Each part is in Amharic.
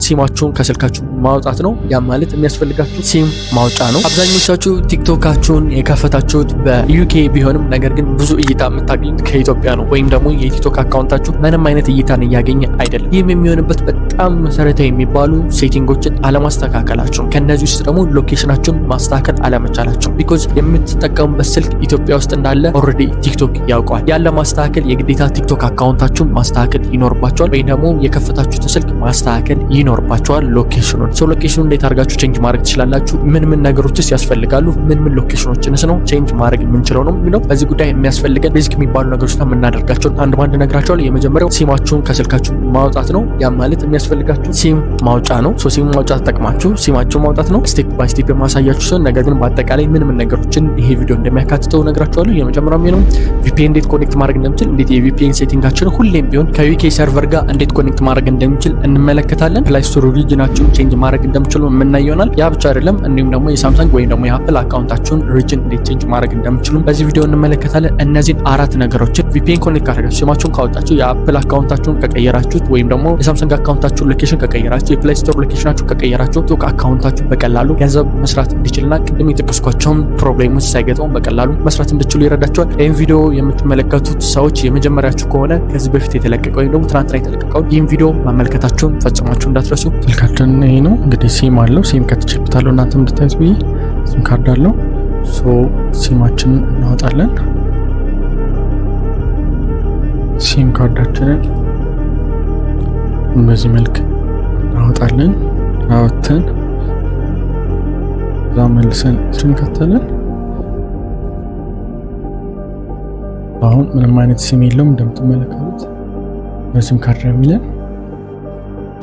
ሲማችሁን ከስልካችሁ ማውጣት ነው። ያ ማለት የሚያስፈልጋችሁ ሲም ማውጫ ነው። አብዛኞቻችሁ ቲክቶካችሁን የከፈታችሁት በዩኬ ቢሆንም ነገር ግን ብዙ እይታ የምታገኙት ከኢትዮጵያ ነው። ወይም ደግሞ የቲክቶክ አካውንታችሁ ምንም አይነት እይታን እያገኘ አይደለም። ይህም የሚሆንበት በጣም መሰረታዊ የሚባሉ ሴቲንጎችን አለማስተካከላችሁ፣ ከነዚህ ውስጥ ደግሞ ሎኬሽናችሁን ማስተካከል አለመቻላችሁ። ቢኮዝ የምትጠቀሙበት ስልክ ኢትዮጵያ ውስጥ እንዳለ ኦልሬዲ ቲክቶክ ያውቀዋል። ያለ ማስተካከል የግዴታ ቲክቶክ አካውንታችሁን ማስተካከል ይኖርባችኋል፣ ወይም ደግሞ የከፈታችሁትን ስልክ ማስተካከል ይኖርባችኋል። ሎኬሽኑን ሎኬሽኑን እንዴት አድርጋችሁ ቼንጅ ማድረግ ትችላላችሁ? ምን ነገሮችስ ያስፈልጋሉ? ምን ሎኬሽኖችንስ ነው ቼንጅ ማድረግ የምንችለው ነው የሚለው በዚህ ጉዳይ የሚያስፈልገን ቤዚክ የሚባሉ ነገሮችና የምናደርጋቸውን አንድ ባንድ ነግራችኋል። የመጀመሪያው ሲማችሁን ከስልካችሁ ማውጣት ነው። ያ ማለት የሚያስፈልጋችሁ ሲም ማውጫ ነው። ሲም ማውጫ ተጠቅማችሁ ሲማችሁን ማውጣት ነው። ስቴፕ ባይ ስቴፕ የማሳያችሁ ሲሆን ነገር ግን በአጠቃላይ ምን ነገሮችን ይሄ ቪዲዮ እንደሚያካትተው ነግራችኋለሁ። የመጀመሪያው ነው ቪፒኤን እንዴት ኮኔክት ማድረግ እንደምችል፣ እንዴት የቪፒኤን ሴቲንጋችንን ሁሌም ቢሆን ከዩኬ ሰርቨር ጋር እንዴት ኮኔክት ማድረግ እንደምችል እንመለከታለን። ፕላይ ስቶር ሪጅናችሁን ቼንጅ ማድረግ እንደምችሉ የምናይ ይሆናል። ያ ብቻ አይደለም፣ እንዲሁም ደግሞ የሳምሰንግ ወይም ደግሞ የአፕል አካውንታችሁን ሪጅን እንዴት ቼንጅ ማድረግ እንደምችሉ በዚህ ቪዲዮ እንመለከታለን። እነዚህን አራት ነገሮችን ቪፒኤን ኮኔክት ካደረጋችሁ፣ ሲማችሁን ካወጣችሁ፣ የአፕል አካውንታችሁን ከቀየራችሁት ወይም ደግሞ የሳምሰንግ አካውንታችሁን ሎኬሽን ከቀየራችሁ፣ የፕላይ ስቶር ሎኬሽናችሁ ከቀየራችሁ ቲክቶክ አካውንታችሁ በቀላሉ ገንዘብ መስራት እንዲችልና ቅድም የጠቀስኳቸውን ፕሮብሌሞች ሳይገጥሙ በቀላሉ መስራት እንዲችሉ ይረዳቸዋል። ይህን ቪዲዮ የምትመለከቱት ሰዎች የመጀመሪያችሁ ከሆነ ከዚህ በፊት የተለቀቀ ወይም ደግሞ ትናንትና የተለቀቀው ይህን ቪዲዮ መመልከታችሁን ፈጽማችሁ እንዳትረሱ። ስልካችን ይሄ ነው እንግዲህ ሲም አለው። ሲም ከትችልታለሁ እናንተ እንድታዩት ብዬ ሲም ካርድ አለው። ሲማችንን እናወጣለን። ሲም ካርዳችንን በዚህ መልክ እናወጣለን። አወጥተን እዛ መልሰን እንከተለን። አሁን ምንም አይነት ሲም የለውም እንደምትመለከቱት በሲም ካርድ የሚለን።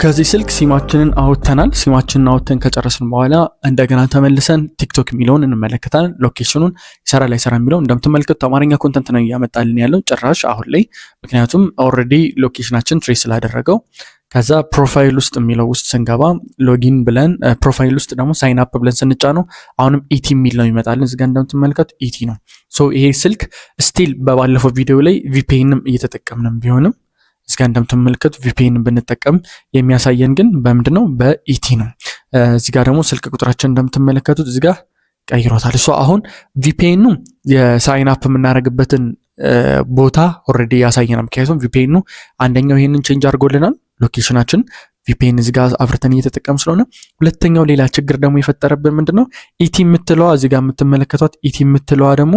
ከዚህ ስልክ ሲማችንን አውጥተናል። ሲማችንን አውጥተን ከጨረስን በኋላ እንደገና ተመልሰን ቲክቶክ የሚለውን እንመለከታለን። ሎኬሽኑን ይሰራ ላይ ሰራ የሚለው እንደምትመለከቱት አማርኛ ኮንተንት ነው እያመጣልን ያለው ጭራሽ አሁን ላይ፣ ምክንያቱም ኦልሬዲ ሎኬሽናችን ትሬስ ስላደረገው። ከዛ ፕሮፋይል ውስጥ የሚለው ውስጥ ስንገባ ሎጊን ብለን ፕሮፋይል ውስጥ ደግሞ ሳይን አፕ ብለን ስንጫነው አሁንም ኢቲ የሚል ነው ይመጣልን። እዚጋ እንደምትመለከቱ ኢቲ ነው። ይሄ ስልክ ስቲል በባለፈው ቪዲዮ ላይ ቪፒኤንም እየተጠቀምንም ቢሆንም እዚጋ እንደምትመለከቱ ቪፒኤን ብንጠቀም የሚያሳየን ግን በምንድነው? በኢቲ ነው። እዚጋ ደግሞ ስልክ ቁጥራችን እንደምትመለከቱት እዚጋ ቀይሮታል። አሁን ቪፒኤኑ የሳይን አፕ የምናደርግበትን ቦታ ኦልሬዲ ያሳየናል። ምክንያቱም ቪፒኤኑ አንደኛው ይሄንን ቼንጅ አድርጎልናል ሎኬሽናችን ቪፒኤን እዚጋ አብርተን እየተጠቀም ስለሆነ። ሁለተኛው ሌላ ችግር ደግሞ የፈጠረብን ምንድነው? ኢቲ የምትለዋ እዚጋ የምትመለከቷት ኢቲ የምትለዋ ደግሞ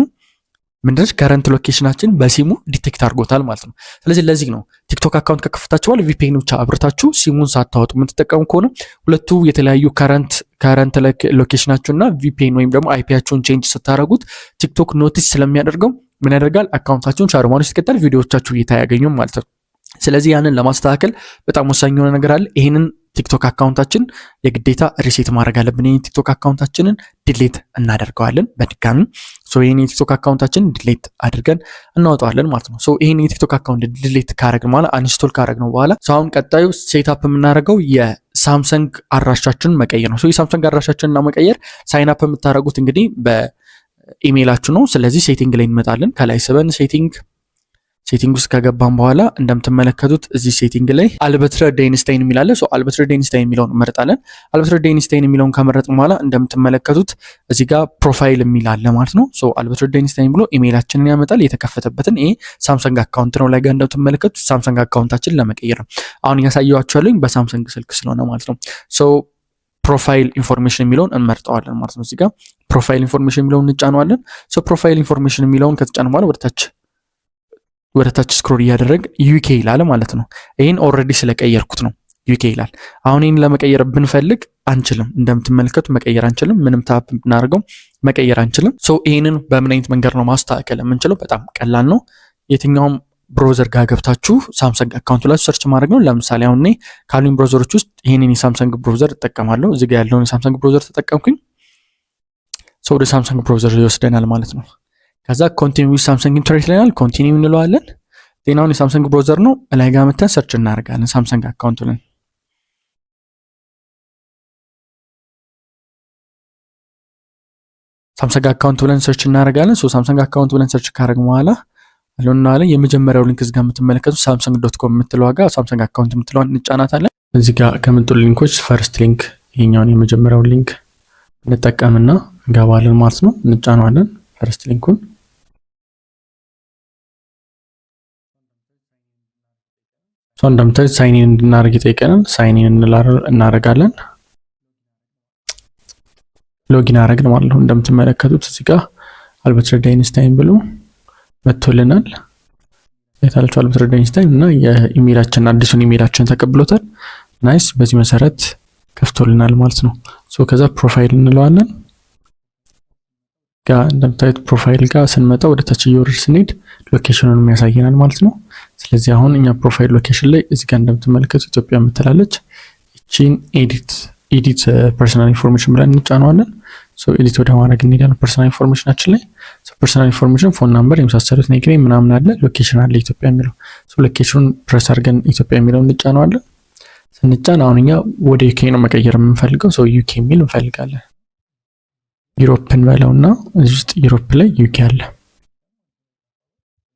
ምንድነች? ከረንት ሎኬሽናችን በሲሙ ዲቴክት አድርጎታል ማለት ነው። ስለዚህ ለዚህ ነው ቲክቶክ አካውንት ከከፈታችሁ በኋላ ቪፒኤን ብቻ አብርታችሁ ሲሙን ሳታወጡ የምትጠቀሙ ከሆነ ሁለቱ የተለያዩ ከረንት ሎኬሽናችሁና ቪፒኤን ወይም ደግሞ አይፒያችሁን ቼንጅ ስታደርጉት ቲክቶክ ኖቲስ ስለሚያደርገው ምን ያደርጋል? አካውንታችሁን ሻርማኑ ሲቀጠል ቪዲዮዎቻችሁ እይታ ያገኙም ማለት ነው። ስለዚህ ያንን ለማስተካከል በጣም ወሳኝ የሆነ ነገር አለ። ይህንን ቲክቶክ አካውንታችን የግዴታ ሪሴት ማድረግ አለብን። ይህን ቲክቶክ አካውንታችንን ዲሌት እናደርገዋለን በድጋሚ። ይህን የቲክቶክ አካውንታችንን ዲሌት አድርገን እናወጣዋለን ማለት ነው። ይህን የቲክቶክ አካውንት ዲሌት ካረግን በኋላ አንስቶል ካረግነው በኋላ አሁን ቀጣዩ ሴትአፕ የምናደርገው የሳምሰንግ አድራሻችንን መቀየር ነው። የሳምሰንግ አድራሻችንን እና መቀየር ሳይን አፕ የምታደርጉት እንግዲህ በኢሜይላችሁ ነው። ስለዚህ ሴቲንግ ላይ እንመጣለን። ከላይ ስበን ሴቲንግ ውስጥ ከገባን በኋላ እንደምትመለከቱት እዚህ ሴቲንግ ላይ አልበትረ ዴንስታይን የሚላለ አልበትረ ዴንስታይን የሚለውን እንመርጣለን። አልበትረ ዴንስታይን የሚለውን ከመረጥን በኋላ እንደምትመለከቱት እዚህ ጋር ፕሮፋይል የሚላለ ማለት ነው። አልበትረ ዴንስታይን ብሎ ኢሜይላችንን ያመጣል። የተከፈተበትን ይሄ ሳምሰንግ አካውንት ነው። ላይ ጋር እንደምትመለከቱት ሳምሰንግ አካውንታችን ለመቀየር ነው አሁን እያሳየኋችኋለሁ በሳምሰንግ ስልክ ስለሆነ ማለት ነው። ፕሮፋይል ኢንፎርሜሽን የሚለውን እንመርጠዋለን ማለት ነው። እዚህ ጋር ፕሮፋይል ኢንፎርሜሽን የሚለውን እንጫነዋለን። ፕሮፋይል ኢንፎርሜሽን የሚለውን ከተጫን በኋላ ወደ ታች ስክሮል እያደረግ ዩኬ ይላል ማለት ነው። ይህን ኦልሬዲ ስለቀየርኩት ነው ዩኬ ይላል። አሁን ይህን ለመቀየር ብንፈልግ አንችልም። እንደምትመለከቱ መቀየር አንችልም። ምንም ታፕ ብናደርገው መቀየር አንችልም። ይህንን በምን አይነት መንገድ ነው ማስተካከል የምንችለው? በጣም ቀላል ነው። የትኛውም ብሮዘር ጋር ገብታችሁ ሳምሰንግ አካውንት ላይ ሰርች ማድረግ ነው። ለምሳሌ አሁን እኔ ካሉኝ ብሮዘሮች ውስጥ ይህንን የሳምሰንግ ብሮዘር እጠቀማለሁ። እዚህ ጋር ያለውን የሳምሰንግ ብሮዘር ተጠቀምኩኝ። ወደ ሳምሰንግ ብሮዘር ይወስደናል ማለት ነው። ከዛ ኮንቲኒው ዊዝ ሳምሰንግ ኢንተርኔት ይለናል። ኮንቲኒው እንለዋለን። ዜናውን የሳምሰንግ ብሮዘር ነው። ላይ ጋር መተን ሰርች እናደርጋለን ሳምሰንግ አካውንት ብለን። ሳምሰንግ አካውንት ብለን ሰርች እናደርጋለን። ሳምሰንግ አካውንት ብለን ሰርች ካደረግን በኋላ አለና የመጀመሪያው ሊንክ እዚህ ጋር የምትመለከቱት samsung.com የምትለው ዋጋ ሳምሰንግ አካውንት የምትለውን እንጫናታለን። እዚህ ጋር ከመጡ ሊንኮች ፈርስት ሊንክ ይሄኛውን የመጀመሪያውን ሊንክ እንጠቀምና እንገባለን ማለት ነው። እንጫነዋለን ፈርስት ሊንኩን። እንደምታዩት ሳይኒን እንድናደርግ ይጠይቀናል። ሳይኒን እናደርጋለን። ሎጊን አደረግን ማለት ነው። እንደምትመለከቱት እዚህ ጋር አልበርት አይንስታይን ብሎ መጥቶልናል። የታለችው አልበርት አይንስታይን እና የኢሜይላችን አዲሱን ኢሜይላችን ተቀብሎታል። ናይስ። በዚህ መሰረት ከፍቶልናል ማለት ነው። ከዛ ፕሮፋይል እንለዋለን። እንደምታዩት ፕሮፋይል ጋር ስንመጣ ወደ ታች እየወረድ ስንሄድ ሎኬሽኑን የሚያሳየናል ማለት ነው። ስለዚህ አሁን እኛ ፕሮፋይል ሎኬሽን ላይ እዚህ ጋር እንደምትመለከቱ ኢትዮጵያ የምትላለች እቺን ኤዲት ፐርሰናል ኢንፎርሜሽን ብለን እንጫነዋለን። ኤዲት ወደ ማድረግ እንሄዳለን። ፐርሰናል ኢንፎርሜሽናችን ላይ ፐርሰናል ኢንፎርሜሽን ፎን ናምበር የመሳሰሉት ኔግሬም ምናምን አለ። ሎኬሽን አለ ኢትዮጵያ የሚለው ሎኬሽኑን ፕሬስ አድርገን ኢትዮጵያ የሚለውን እንጫነዋለን። ስንጫን አሁን እኛ ወደ ዩኬ ነው መቀየር የምንፈልገው። ዩኬ የሚል እንፈልጋለን። ዩሮፕን በለውና እዚህ ውስጥ ዩሮፕ ላይ ዩኬ አለ።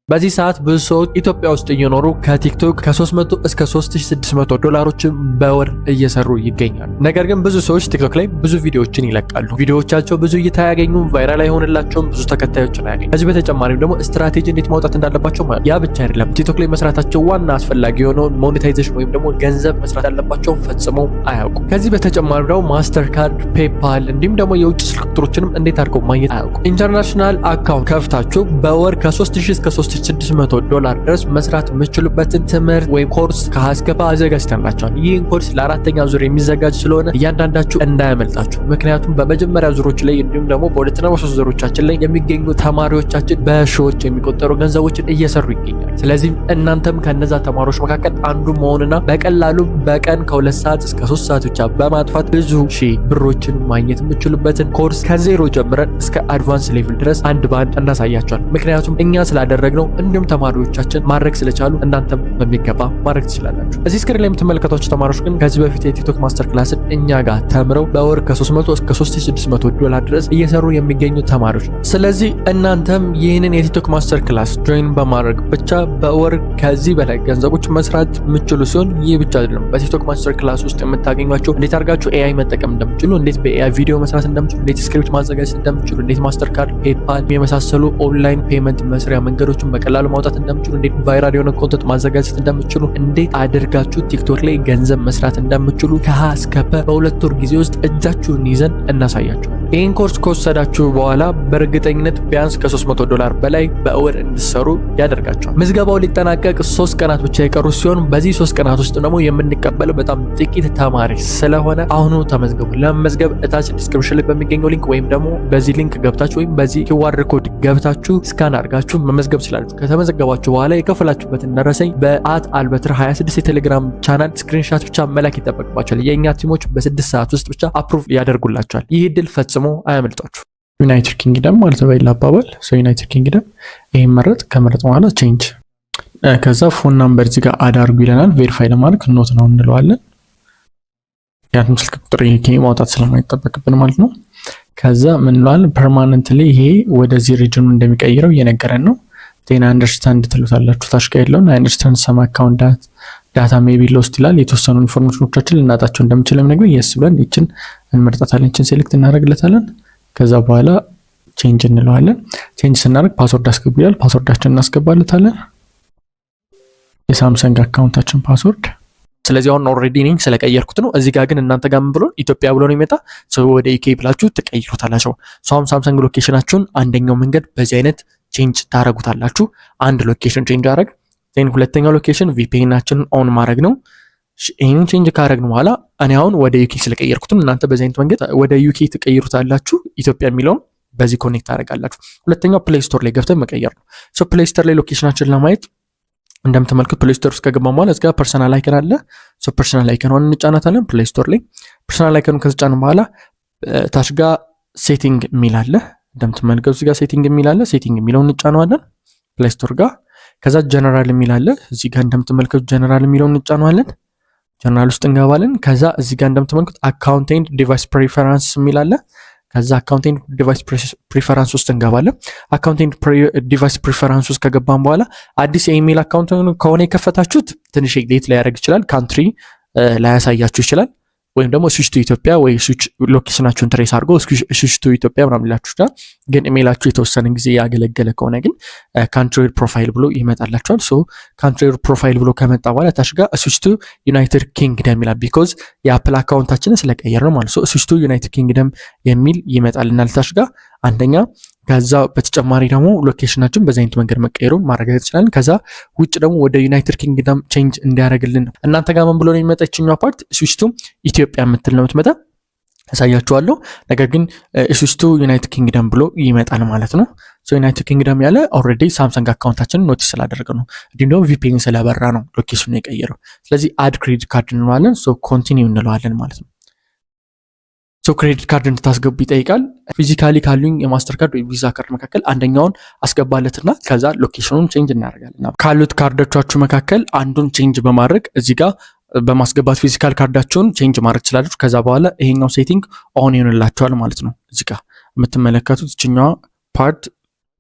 በዚህ ሰዓት ብዙ ሰዎች ኢትዮጵያ ውስጥ እየኖሩ ከቲክቶክ ከ300 እስከ 3600 ዶላሮችን በወር እየሰሩ ይገኛሉ። ነገር ግን ብዙ ሰዎች ቲክቶክ ላይ ብዙ ቪዲዮዎችን ይለቃሉ። ቪዲዮዎቻቸው ብዙ እይታ ያገኙም፣ ቫይራል አይሆንላቸውም፣ ብዙ ተከታዮችን አያገኙ። ከዚህ በተጨማሪም ደግሞ ስትራቴጂ እንዴት ማውጣት እንዳለባቸው ማለት ያ ብቻ አይደለም። ቲክቶክ ላይ መስራታቸው ዋና አስፈላጊ የሆነውን ሞኔታይዜሽን ወይም ደግሞ ገንዘብ መስራት ያለባቸውን ፈጽመው አያውቁ። ከዚህ በተጨማሪ ደግሞ ማስተር ካርድ፣ ፔፓል እንዲሁም ደግሞ የውጭ ስልክ ቁጥሮችንም እንዴት አድርገው ማግኘት አያውቁ። ኢንተርናሽናል አካውንት ከፍታችሁ በወር ከ3000 እስከ 600 ዶላር ድረስ መስራት የምትችሉበትን ትምህርት ወይም ኮርስ ከሀስከባ አዘጋጅተንላችኋል። ይህን ኮርስ ለአራተኛ ዙር የሚዘጋጅ ስለሆነ እያንዳንዳችሁ እንዳያመልጣችሁ። ምክንያቱም በመጀመሪያ ዙሮች ላይ እንዲሁም ደግሞ በሁለትና በሶስት ዙሮቻችን ላይ የሚገኙ ተማሪዎቻችን በሺዎች የሚቆጠሩ ገንዘቦችን እየሰሩ ይገኛል። ስለዚህ እናንተም ከነዛ ተማሪዎች መካከል አንዱ መሆንና በቀላሉ በቀን ከ2 ሰዓት እስከ 3 ሰዓት ብቻ በማጥፋት ብዙ ሺህ ብሮችን ማግኘት የምትችሉበትን ኮርስ ከዜሮ ጀምረን እስከ አድቫንስ ሌቭል ድረስ አንድ በአንድ እናሳያቸዋል። ምክንያቱም እኛ ስላደረግነው እንዲሁም ተማሪዎቻችን ማድረግ ስለቻሉ እናንተም በሚገባ ማድረግ ትችላላችሁ። እዚህ ስክሪን ላይ የምትመለከቷቸው ተማሪዎች ግን ከዚህ በፊት የቲክቶክ ማስተር ክላስን እኛ ጋር ተምረው በወር ከ300 እስከ 3600 ዶላር ድረስ እየሰሩ የሚገኙ ተማሪዎች ነው። ስለዚህ እናንተም ይህንን የቲክቶክ ማስተር ክላስ ጆይን በማድረግ ብቻ በወር ከዚህ በላይ ገንዘቦች መስራት የምትችሉ ሲሆን ይህ ብቻ አይደለም። በቲክቶክ ማስተር ክላስ ውስጥ የምታገኟቸው እንዴት አድርጋችሁ ኤአይ መጠቀም እንደምትችሉ፣ እንዴት በኤአይ ቪዲዮ መስራት እንደምትችሉ፣ እንዴት ስክሪፕት ማዘጋጀት እንደምትችሉ፣ እንዴት ማስተር ካርድ፣ ፔፓል የመሳሰሉ ኦንላይን ፔመንት መስሪያ መንገዶችን በቀላሉ ማውጣት እንደምትችሉ፣ እንዴት ቫይራል የሆነ ኮንተንት ማዘጋጀት እንደምትችሉ፣ እንዴት አድርጋችሁ ቲክቶክ ላይ ገንዘብ መስራት እንደምትችሉ ከሀ እስከ ፐ በ2 ወር ጊዜ ውስጥ እጃችሁን ይዘን እናሳያችኋለን። ይህን ኮርስ ከወሰዳችሁ በኋላ በእርግጠኝነት ቢያንስ ከ300 ዶላር በላይ በወር እንድትሰሩ ያደርጋችኋል። ምዝገባው ሊጠናቀቅ 3 ቀናት ብቻ የቀሩ ሲሆን በዚህ 3 ቀናት ውስጥ ደግሞ የምንቀበለው በጣም ጥቂት ተማሪ ስለሆነ አሁኑ ተመዝገቡ። ለመመዝገብ እታች ዲስክሪፕሽን ላይ በሚገኘው ሊንክ ወይም ደግሞ በዚህ ሊንክ ገብታችሁ ወይም በዚህ ኪዋር ኮድ ገብታችሁ ስካን አድርጋችሁ መመዝገብ ትችላላችሁ። ከተመዘገባችሁ በኋላ የከፈላችሁበትን ደረሰኝ በአልበትር 26 የቴሌግራም ቻናል ስክሪንሻት ብቻ መላክ ይጠበቅባችኋል። የእኛ ቲሞች በ6 ሰዓት ውስጥ ብቻ አፕሩቭ ያደርጉላችኋል። ይህ ድል ፈጽሞ አያመልጣችሁ። ዩናይትድ ኪንግደም ማለት ነው በሌላ አባባል ዩናይትድ ኪንግደም። ይሄን መረጥ። ከመረጥ በኋላ ቼንጅ፣ ከዛ ፎን ናምበር እዚህ ጋር አዳርጉ ይለናል። ቬሪፋይ ለማድረግ ኖት ነው እንለዋለን። ያንተም ስልክ ቁጥር ይሄ ማውጣት ስለማይጠበቅብን ማለት ነው። ከዛ ምን እንለዋለን? ፐርማነንትሊ ይሄ ወደዚህ ሪጅኑ እንደሚቀይረው እየነገረን ነው። ቴና አንደርስታንድ ትሉታላችሁ። ታች ጋር ያለውን አንደርስታንድ ሰም አካውንት ዳታ ሜቢ ሎስት ይላል። የተወሰኑ ኢንፎርሜሽኖቻችን ልናጣቸው እንደምችል የሚነግረን የስ ብለን ይችን እንመርጣታለን። ይችን ሴሌክት እናደርግለታለን። ከዛ በኋላ ቼንጅ እንለዋለን። ቼንጅ ስናደርግ ፓስወርድ አስገቡ ይላል። ፓስወርዳችን እናስገባለታለን። የሳምሰንግ አካውንታችን ፓስወርድ። ስለዚህ አሁን ኦልሬዲ ነኝ ስለቀየርኩት ነው። እዚህ ጋር ግን እናንተ ጋር ምን ብሎ ኢትዮጵያ ብሎ ነው የሚመጣ ሰው ወደ ኢኬ ብላችሁ ትቀይሩታላችሁ። ሰውም ሳምሰንግ ሎኬሽናችሁን አንደኛው መንገድ በዚህ አይነት ቼንጅ ታረጉታላችሁ። አንድ ሎኬሽን ቼንጅ አረግ ዜን ሁለተኛው ሎኬሽን ቪፒኤናችንን ኦን ማድረግ ነው። ይሄንን ቼንጅ ካረግን በኋላ እኔ አሁን ወደ ዩኬ ስለቀየርኩትም እናንተ በዚህ አይነት መንገድ ወደ ዩኬ ትቀይሩታላችሁ። ኢትዮጵያ የሚለውን በዚህ ኮኔክት ታደርጋላችሁ። ሁለተኛው ፕሌይ ስቶር ላይ ገብተን መቀየር ነው። ሶ ፕሌይ ስቶር ላይ ሎኬሽናችንን ለማየት እንደምትመለከቱ ፕሌይ ስቶር ውስጥ ከገባን በኋላ እዚህ ጋር ፐርሰናል አይከን አለ። ሶ ፐርሰናል አይከን እንጫናታለን። ፕሌይ ስቶር ላይ ፐርሰናል አይከኑን ከተጫንን በኋላ ታች ጋር ሴቲንግ የሚል አለ። እንደምትመለከቱ እዚህ ጋር ሴቲንግ የሚል አለ። ሴቲንግ የሚለውን እንጫነዋለን ፕሌይ ስቶር ጋር። ከዛ ጀነራል የሚል አለ። እዚህ ጋር እንደምትመለከቱ ጀነራል የሚለውን እንጫነዋለን። ጀነራል ውስጥ እንገባለን። ከዛ እዚህ ጋር እንደምትመለከቱ አካውንት ኤንድ ዲቫይስ ፕሪፈረንስ የሚል አለ። ከዛ አካውንት ኤንድ ዲቫይስ ፕሪፈረንስ ውስጥ እንገባለን። አካውንት ኤንድ ዲቫይስ ፕሪፈረንስ ውስጥ ከገባን በኋላ አዲስ የኢሜል አካውንት ከሆነ የከፈታችሁት ትንሽ ሌት ላይ ያደርግ ይችላል። ካንትሪ ላያሳያችሁ ይችላል። ወይም ደግሞ ስዊች ቱ ኢትዮጵያ ወይ ስዊች ሎኬሽናችሁን ትሬስ አድርጎ ስዊች ቱ ኢትዮጵያ ምናምን ሊላችሁ ይችላል። ግን ኢሜይላችሁ የተወሰነ ጊዜ ያገለገለ ከሆነ ግን ካንትሪ ፕሮፋይል ብሎ ይመጣላችኋል። ሶ ካንትሪ ፕሮፋይል ብሎ ከመጣ በኋላ ታች ጋር ስዊች ቱ ዩናይትድ ኪንግደም ይላል። ቢኮዝ የአፕል አካውንታችንን ስለቀየር ነው ማለት ነው። ስዊች ቱ ዩናይትድ ኪንግደም የሚል ይመጣልናል ታች ጋር አንደኛ። ከዛ በተጨማሪ ደግሞ ሎኬሽናችን በዛ አይነት መንገድ መቀየሩን ማረጋገጥ ይችላል። ከዛ ውጭ ደግሞ ወደ ዩናይትድ ኪንግደም ቼንጅ እንዲያደርግልን እናንተ ጋር ምን ብሎ ነው የሚመጣ? ይችኛው ፓርት ስዊች ቱ ኢትዮጵያ የምትል ነው የምትመጣ፣ ያሳያችኋለሁ። ነገር ግን ስዊች ቱ ዩናይትድ ኪንግደም ብሎ ይመጣል ማለት ነው። ሶ ዩናይትድ ኪንግደም ያለ ኦልሬዲ ሳምሰንግ አካውንታችንን ኖቲስ ስላደረገ ነው። እንዲሁም ደግሞ ቪፒኤን ስለበራ ነው ሎኬሽኑ የቀየረው። ስለዚህ አድ ክሬዲት ካርድ እንለዋለን። ሶ ኮንቲኒው እንለዋለን ማለት ነው። ሶ ክሬዲት ካርድ እንድታስገቡ ይጠይቃል። ፊዚካሊ ካሉኝ የማስተር ካርድ ወይ ቪዛ ካርድ መካከል አንደኛውን አስገባለትና ከዛ ሎኬሽኑን ቼንጅ እናደርጋለን። ካሉት ካርዶቻችሁ መካከል አንዱን ቼንጅ በማድረግ እዚህ ጋር በማስገባት ፊዚካል ካርዳችሁን ቼንጅ ማድረግ ትችላላችሁ። ከዛ በኋላ ይሄኛው ሴቲንግ ኦን ይሆንላችኋል ማለት ነው። እዚህ ጋር የምትመለከቱት እችኛዋ ፓርት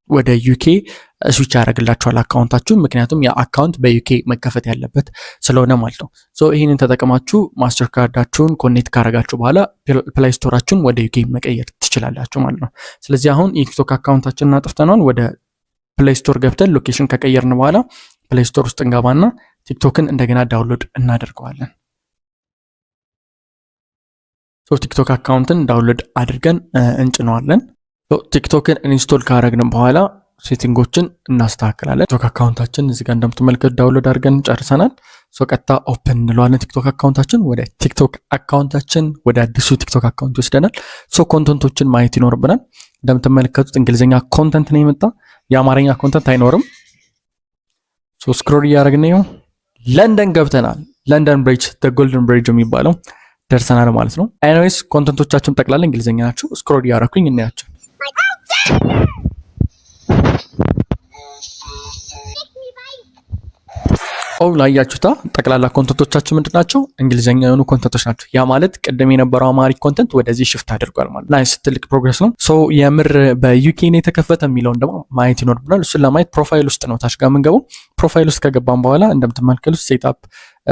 ወደ ዩኬ ስዊች ያደርግላችኋል አካውንታችሁ። ምክንያቱም ያ አካውንት በዩኬ መከፈት ያለበት ስለሆነ ማለት ነው። ሶ ይህንን ተጠቅማችሁ ማስተር ካርዳችሁን ኮኔክት ካረጋችሁ በኋላ ፕላይ ስቶራችሁን ወደ ዩኬ መቀየር ትችላላችሁ ማለት ነው። ስለዚህ አሁን የቲክቶክ አካውንታችንን አጥፍተናል። ወደ ፕላይ ስቶር ገብተን ሎኬሽን ከቀየርን በኋላ ፕላይ ስቶር ውስጥ እንገባና ቲክቶክን እንደገና ዳውንሎድ እናደርገዋለን። ሶ ቲክቶክ አካውንትን ዳውንሎድ አድርገን እንጭነዋለን። ቲክቶክን ኢንስቶል ካረግንም በኋላ ሴቲንጎችን እናስተካክላለን። ቲክቶክ አካውንታችን እዚህ ጋር እንደምትመለከቱት ዳውንሎድ አድርገን ጨርሰናል። ሶ ቀጥታ ኦፕን እንለዋለን። ቲክቶክ አካውንታችን ወደ ቲክቶክ አካውንታችን ወደ አዲሱ ቲክቶክ አካውንት ይወስደናል። ሶ ኮንተንቶችን ማየት ይኖርብናል። እንደምትመለከቱት እንግሊዝኛ ኮንተንት ነው የመጣ፣ የአማርኛ ኮንተንት አይኖርም። ሶ ስክሮል እያደረግን ነው። ለንደን ገብተናል። ለንደን ብሪጅ ጎልደን ብሪጅ የሚባለው ደርሰናል ማለት ነው። ኤኒዌይስ ኮንተንቶቻችን ጠቅላላ እንግሊዝኛ ናቸው። ስክሮል እያደረኩኝ እናያቸው። ላያችሁታ ጠቅላላ ኮንተንቶቻችን ምንድን ናቸው? እንግሊዝኛ የሆኑ ኮንተንቶች ናቸው። ያ ማለት ቅድም የነበረው አማሪክ ኮንተንት ወደዚህ ሽፍት አድርጓል ማለት ናይስ፣ ትልቅ ፕሮግረስ ነው። ሶ የምር በዩኬ ነው የተከፈተ የሚለውን ደግሞ ማየት ይኖርብናል። እሱን ለማየት ፕሮፋይል ውስጥ ነው ታች ጋር የምንገባው። ፕሮፋይል ውስጥ ከገባን በኋላ እንደምትመለከቱት ሴትአፕ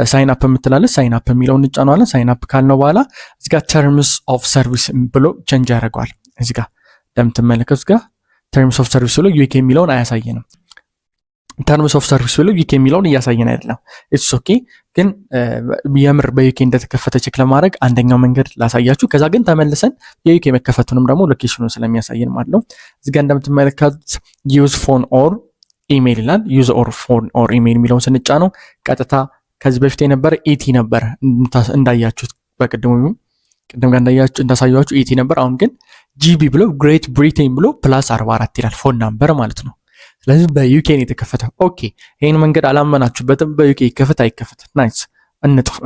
ሳይን አፕ የምትላለች፣ ሳይን አፕ የሚለውን እንጫነዋለን። ሳይን አፕ ካልነው በኋላ እዚህ ጋር ተርምስ ኦፍ ሰርቪስ ብሎ ቼንጅ ያደርገዋል። እዚህ ጋር እንደምትመለከቱት ጋር ተርምስ ኦፍ ሰርቪስ ብሎ ዩኬ የሚለውን አያሳየንም። ተርምስ ኦፍ ሰርቪስ ብሎ ዩኬ የሚለውን እያሳየን አይደለም። ኢትስ ኦኬ። ግን የምር በዩኬ እንደተከፈተ ቼክ ለማድረግ አንደኛው መንገድ ላሳያችሁ። ከዛ ግን ተመልሰን የዩኬ መከፈቱንም ደግሞ ሎኬሽኑን ስለሚያሳየን ማለት ነው። እዚህ ጋር እንደምትመለከቱት ዩዝ ፎን ኦር ኢሜይል ይላል። ዩዝ ኦር ፎን ኦር ኢሜይል የሚለውን ስንጫ ነው ቀጥታ ከዚህ በፊት የነበረ ኢቲ ነበር እንዳያችሁት፣ በቅድም ጋር እንዳሳያችሁ ኢቲ ነበር። አሁን ግን ጂቢ ብሎ ግሬት ብሪቴን ብሎ ፕላስ 44 ይላል ፎን ናምበር ማለት ነው። ስለዚህ በዩኬ ነው የተከፈተ። ኦኬ ይህን መንገድ አላመናችሁበትም። በዩኬ ይከፈት አይከፈት፣ ናይስ።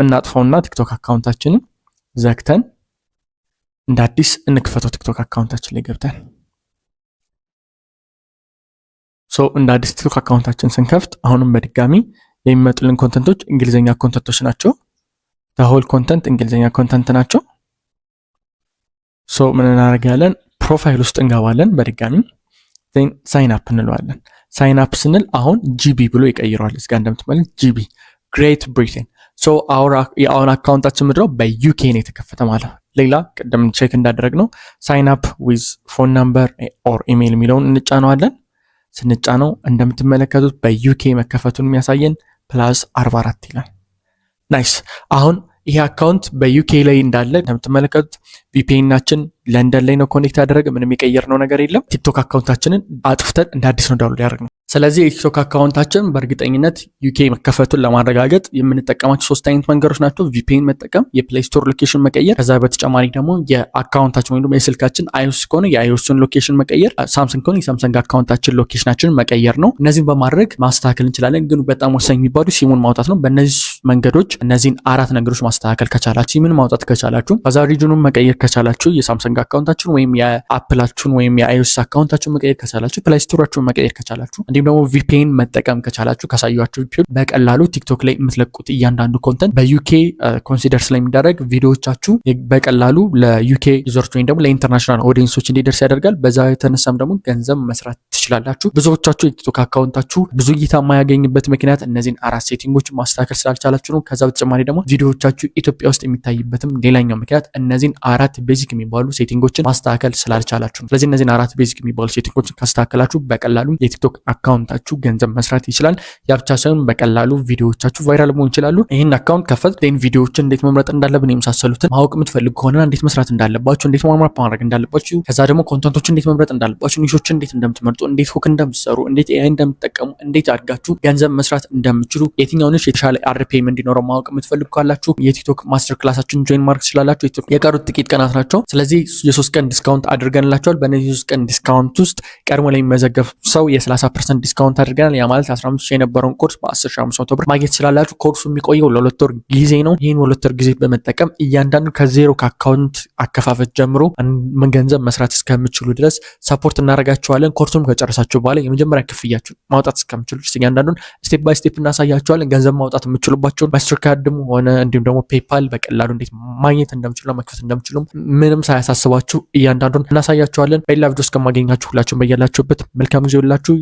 እናጥፈውና ቲክቶክ አካውንታችንን ዘግተን እንደ አዲስ እንክፈተው። ቲክቶክ አካውንታችን ላይ ገብተን እንደ አዲስ ቲክቶክ አካውንታችን ስንከፍት አሁንም በድጋሚ የሚመጡልን ኮንተንቶች እንግሊዝኛ ኮንተንቶች ናቸው። ሆል ኮንተንት እንግሊዝኛ ኮንተንት ናቸው። ምን እናደርጋለን? ፕሮፋይል ውስጥ እንገባለን በድጋሚ ሳይን አፕ እንለዋለን። ሳይን አፕ ስንል አሁን ጂቢ ብሎ ይቀይረዋል። እስጋ እንደምትመለከቱት ጂቢ ግሬት ብሪቴን። የአሁን አካውንታችን ምድረው በዩኬ ነው የተከፈተ ማለት ነው። ሌላ ቅድም ቼክ እንዳደረግ ነው ሳይን አፕ ዊዝ ፎን ናምበር ኦር ኢሜይል የሚለውን እንጫነዋለን። ስንጫነው እንደምትመለከቱት በዩኬ መከፈቱን የሚያሳየን ፕላስ 44 ይላል። ናይስ። አሁን ይሄ አካውንት በዩኬ ላይ እንዳለ እንደምትመለከቱት ቪፒኤናችን ለንደን ላይ ነው ኮኔክት ያደረገ። ምንም የቀየርነው ነገር የለም። ቲክቶክ አካውንታችንን አጥፍተን እንደ አዲስ ነው ዳውንሎድ ያደረግነው። ስለዚህ የቲክቶክ አካውንታችን በእርግጠኝነት ዩኬ መከፈቱን ለማረጋገጥ የምንጠቀማቸው 3 አይነት መንገዶች ናቸው። ቪፒኤን መጠቀም፣ የፕሌይ ስቶር ሎኬሽን መቀየር፣ ከዛ በተጨማሪ ደግሞ የአካውንታችን ወይም ደግሞ የስልካችን አይኦስ ከሆነ የአይኦስን ሎኬሽን መቀየር፣ ሳምሰንግ ከሆነ የሳምሰንግ አካውንታችን ሎኬሽናችንን መቀየር ነው። እነዚህን በማድረግ ማስተካከል እንችላለን። ግን በጣም ወሳኝ የሚባሉ ሲሙን ማውጣት ነው። በእነዚህ መንገዶች እነዚህን 4 ነገሮች ማስተካከል ከቻላችሁ፣ ሲሙን ማውጣት ከቻላችሁ፣ ከዛ ሪጅኑን መቀየር ከቻላችሁ፣ የሳምሰንግ አካውንታችሁን ወይም የአፕላችሁን ወይም የአይኦስ አካውንታችሁን መቀየር ከቻላችሁ፣ ፕሌይ ስቶራችሁን መቀየር ከቻላችሁ፣ እንዲሁም ደግሞ ቪፒኤን መጠቀም ከቻላችሁ ካሳያችሁ ቪፒኤን በቀላሉ ቲክቶክ ላይ የምትለቁት እያንዳንዱ ኮንተንት በዩኬ ኮንሲደር ስለሚደረግ ቪዲዮዎቻችሁ በቀላሉ ለዩኬ ዩዘርስ ወይም ደግሞ ለኢንተርናሽናል ኦዲየንሶች እንዲደርስ ያደርጋል። በዛ የተነሳም ደግሞ ገንዘብ መስራት ትችላላችሁ። ብዙዎቻችሁ የቲክቶክ አካውንታችሁ ብዙ እይታ የማያገኝበት ምክንያት እነዚህን 4 ሴቲንጎች ማስተካከል ስላልቻላችሁ ነው። ከዛ በተጨማሪ ደግሞ ቪዲዮዎቻችሁ ኢትዮጵያ ውስጥ የሚታይበትም ሌላኛው ምክንያት እነዚህን 4 ቤዚክ የሚባሉ ሴቲንጎችን ማስተካከል ስላልቻላችሁ ነው። ስለዚህ እነዚህን 4 ቤዚክ የሚባሉ ሴቲንጎችን ካስተካከላችሁ በቀላሉ የቲክቶክ አካውንታችሁ ገንዘብ መስራት ይችላል። ያ ብቻ ሳይሆን በቀላሉ ቪዲዮዎቻችሁ ቫይራል መሆን ይችላሉ። ይህን አካውንት ከፈት ቪዲዮዎችን እንዴት መምረጥ እንዳለብን የመሳሰሉትን ማወቅ የምትፈልጉ ከሆነ እንዴት መስራት እንዳለባችሁ፣ እንዴት ማርማር ማድረግ እንዳለባችሁ፣ ከዛ ደግሞ ኮንተንቶችን እንዴት መምረጥ እንዳለባችሁ፣ ኒሾችን እንዴት እንደምትመርጡ፣ እንዴት ሁክ እንደምትሰሩ፣ እንዴት ኤአይ እንደምትጠቀሙ፣ እንዴት አድርጋችሁ ገንዘብ መስራት እንደምትችሉ፣ የትኛው ንሽ የተሻለ አርፒኤም እንዲኖረው ማወቅ የምትፈልጉ ካላችሁ የቲክቶክ ማስተር ክላሳችሁን ጆይን ማድረግ ትችላላችሁ። የቀሩት ጥቂት ቀናት ናቸው። ስለዚህ የ3 ቀን ዲስካውንት አድርገንላችኋል። በእነዚህ 3 ቀን ዲስካውንት ውስጥ ቀድሞ ላይ የሚመዘገብ ሰው የ30% ዲስካውንት አድርገናል። ያ ማለት 15 የነበረውን ኮርስ በ10500 ብር ማግኘት ትችላላችሁ። ኮርሱ የሚቆየው ለ2 ወር ጊዜ ነው። ይህን 2 ወር ጊዜ በመጠቀም እያንዳንዱ ከዜሮ ከአካውንት አከፋፈት ጀምሮ ገንዘብ መስራት እስከምችሉ ድረስ ሰፖርት እናደርጋችኋለን። ኮርሱም ከጨረሳችሁ በኋላ የመጀመሪያ ክፍያችሁ ማውጣት እስከምችሉ ድረስ እያንዳንዱን ስቴፕ ባይ ስቴፕ እናሳያችኋለን። ገንዘብ ማውጣት የምትችሉባቸውን ማስተር ካርድም ሆነ እንዲሁም ደግሞ ፔፓል በቀላሉ እንዴት ማግኘት እንደምችሉ መክፈት እንደምችሉ ምንም ሳያሳስባችሁ እያንዳንዱን እናሳያችኋለን። በሌላ ቪዲዮ እስከማገኛችሁ ሁላችሁም በያላችሁበት መልካም ጊዜ ሁላችሁ